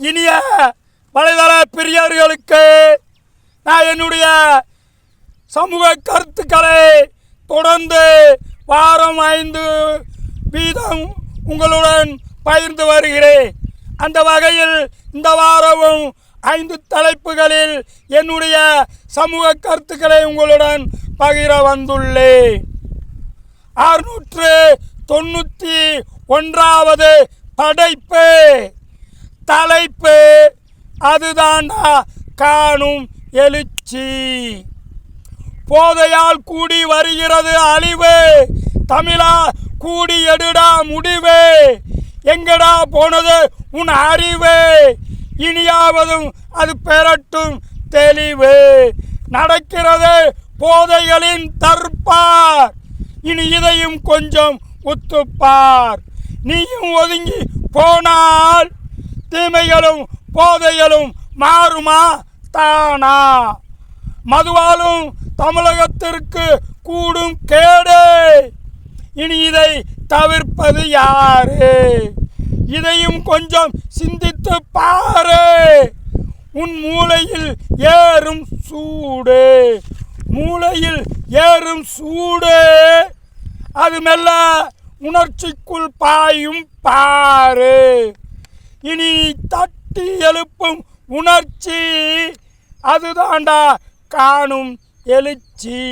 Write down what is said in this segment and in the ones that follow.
இனிய வலைதள பிரியர்களுக்கு நான் என்னுடைய சமூக கருத்துக்களை தொடர்ந்து வாரம் 5 வீதம் உங்களுடன் பகிர்ந்து வருகிறேன். அந்த வகையில் இந்த வாரமும் 5 தலைப்புகளில் என்னுடைய சமூக கருத்துக்களை உங்களுடன் பகிர வந்துள்ளேன். 691வது படைப்பு தலைப்பு அதுதான்டா காணும் எழுச்சி. போதையால் கூடி வருகிறது அழிவு, தமிழா கூடி எடுடா முடிவு, எங்கடா போனது உன் அறிவு, இனியாவதும் அது பெறட்டும் தெளிவு. நடக்கிறது போதைகளின் தற்பார், இனி இதையும் கொஞ்சம் ஒத்துப்பார். நீயும் ஒதுங்கி போனால் தீமைகளும் போதைகளும் மாறுமா தானா? மதுவாலும் தமிழகத்திற்கு கூடும் கேடு, இனி இதை தவிர்ப்பது யாரு? இதையும் கொஞ்சம் சிந்தித்து பாரு. உன் மூளையில் ஏறும் சூடு, மூளையில் ஏறும் சூடு, அது மெல்ல உணர்ச்சிக்குள் பாயும் பாரு. இனி தட்டி எழுப்பும் உணர்ச்சி அதுதான்டா காணும் எழுச்சி.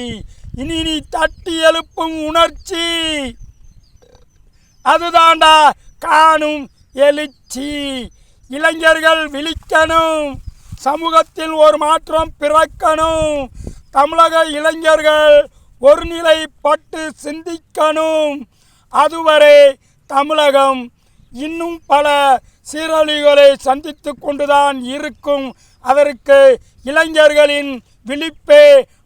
இனி நீ தட்டி எழுப்பும் உணர்ச்சி அதுதான்டா காணும் எழுச்சி. இளைஞர்கள் விழிக்கணும், சமூகத்தில் ஒரு மாற்றம் பிறக்கணும். தமிழக இளைஞர்கள் ஒருநிலைப்பட்டு சிந்திக்கணும். அதுவரை தமிழகம் இன்னும் பல சீரழிவுகளை சந்தித்து கொண்டுதான் இருக்கும். அதற்கு இளைஞர்களின் விழிப்பே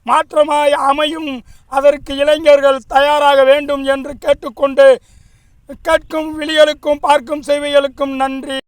மாற்றமாய் அமையும். அதற்கு இளைஞர்கள் தயாராக வேண்டும் என்று கேட்டுக்கொண்டு, கேட்கும் விழிகளுக்கும் பார்க்கும் செவிகளுக்கும் நன்றி.